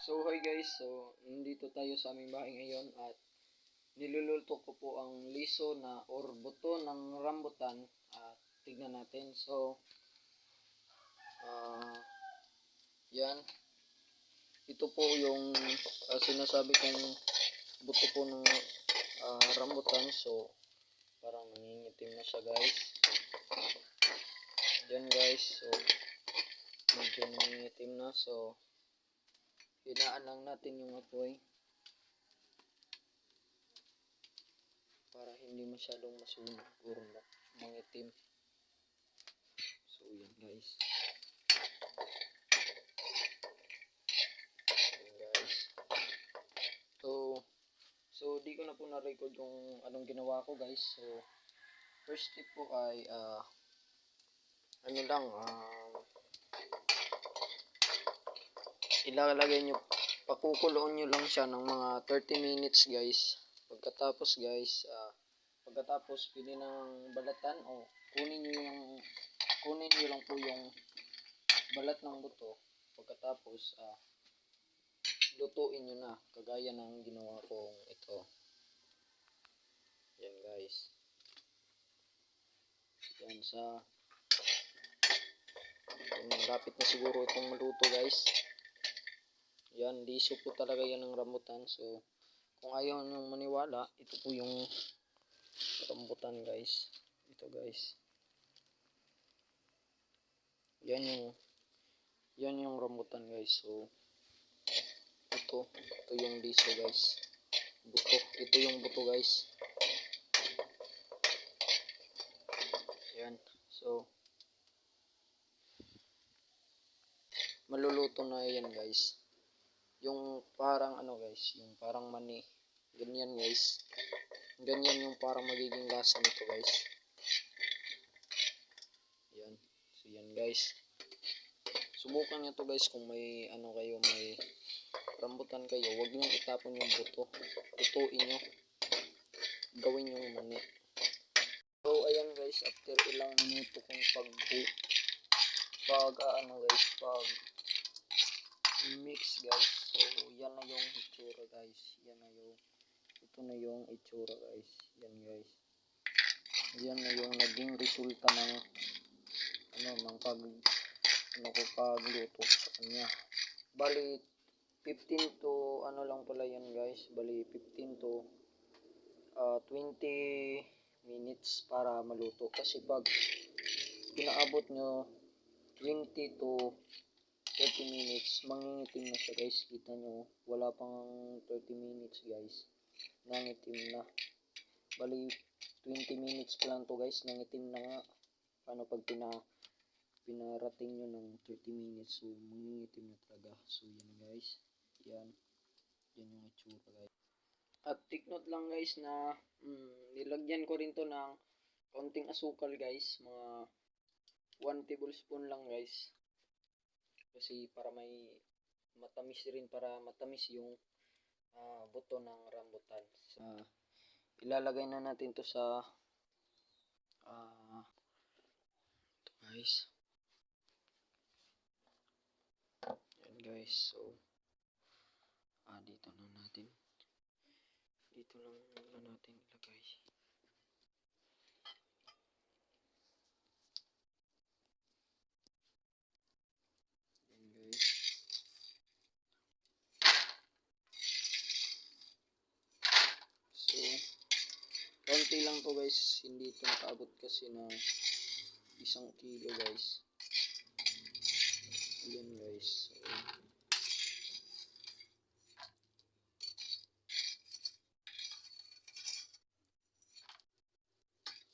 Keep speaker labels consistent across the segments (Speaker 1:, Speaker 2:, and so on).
Speaker 1: So hi guys, so nandito tayo sa aming bahay ngayon at niluluto ko po ang liso na or buto ng rambutan at tignan natin. So yan, ito po yung sinasabi kong buto po ng rambutan. So parang nangingitim na siya guys. Yan guys, so medyo nangingitim na, so hinaan lang natin yung apoy para hindi masyadong masunog or mangitim. So yan guys. So di ko na po na-record yung anong ginawa ko guys. So first tip po ay ilalagay nyo, pakukuloon nyo lang siya ng mga 30 minutes guys. Pagkatapos guys, pagkatapos pili ng balatan o kunin nyo lang po yung balat ng buto. Pagkatapos lutuin nyo na kagaya ng ginawa kong ito. Yan guys. Yan lapit na siguro itong maluto guys. Yan, liso po talaga yan ng rambutan. So kung ayaw nyo maniwala, ito po yung rambutan guys. Ito guys. Yan yung rambutan guys. So ito yung liso guys. Buto. Ito yung buto guys. Yan. So maluluto na yan guys. Yung parang guys, yung parang mani. Ganyan guys. Ganyan yung parang magiging lasa nito guys. Yan. So yan guys. Subukan nyo to guys kung may may rambutan kayo. Huwag nyo itapon yung buto. Lutuin nyo. Gawin nyo mani. So ayan guys, after ilang minuto kong pag mix guys. So yan na yung itsura guys. Ito na yung itsura guys. Yan guys. Yan na yung naging resulta ng pagluto sa kanya. Bali 15 to lang pala yan guys. Bali 15 to 20 minutes para maluto. Kasi pag pinaabot nyo 20 to 30 minutes, mangingitim na siya guys. Kita nyo, wala pang 30 minutes guys, nangitim na. Bali 20 minutes pa lang to guys, nangitim na nga. Paano pag pinarating nyo ng 30 minutes, so mangingitim na talaga. So yan guys, yan yung itsura guys. At take note lang guys na nilagyan ko rin to ng kaunting asukal guys, mga 1 tablespoon lang guys. Kasi para may matamis rin, para matamis yung buto ng rambutan. Ilalagay na natin to sa ito guys. Yan guys. So dito lang natin ilagay. Konti lang to guys, hindi ito nakaabot kasi na 1 kilo guys. Ayan guys.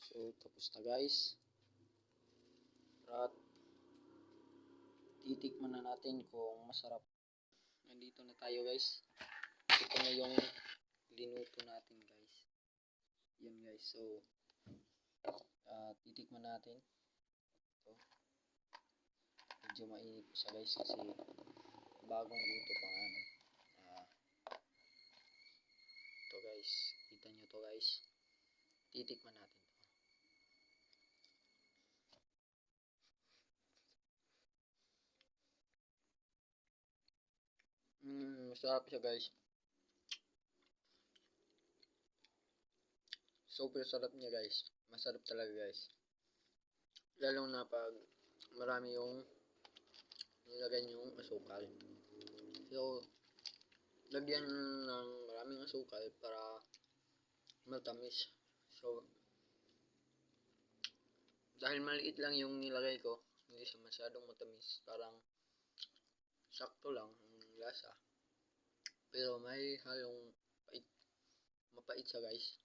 Speaker 1: So tapos na guys. At titikman na natin kung masarap. Nandito na tayo guys. Ito na yung linuto natin guys. Yan guys. So titikman natin. Ito. Medyo mainit siya guys kasi bagong luto pa nga. Ito guys. Kita nyo to guys. Titikman natin to. Masarap siya guys. Super sarap niya guys. Masarap talaga guys. Lalo na pag marami yung nilagay yung asukal. So, lagyan ng maraming asukal para matamis. So, dahil maliit lang yung nilagay ko, hindi siya masyadong matamis. Parang sakto lang ang lasa. Pero may halong pait. Mapait siya guys.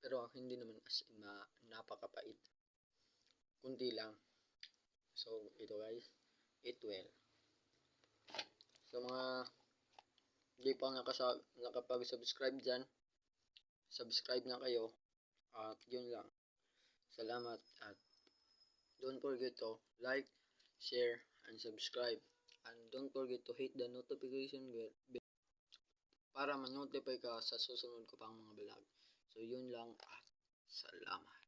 Speaker 1: Pero hindi naman as in na napakapait. Kunti lang. So, ito guys. Eat well. So, mga hindi pa nakapag-subscribe dyan, subscribe na kayo. At yun lang. Salamat at don't forget to like, share, and subscribe. And don't forget to hit the notification bell para ma-notify ka sa susunod ko pang mga vlog. So, yun lang at salamat.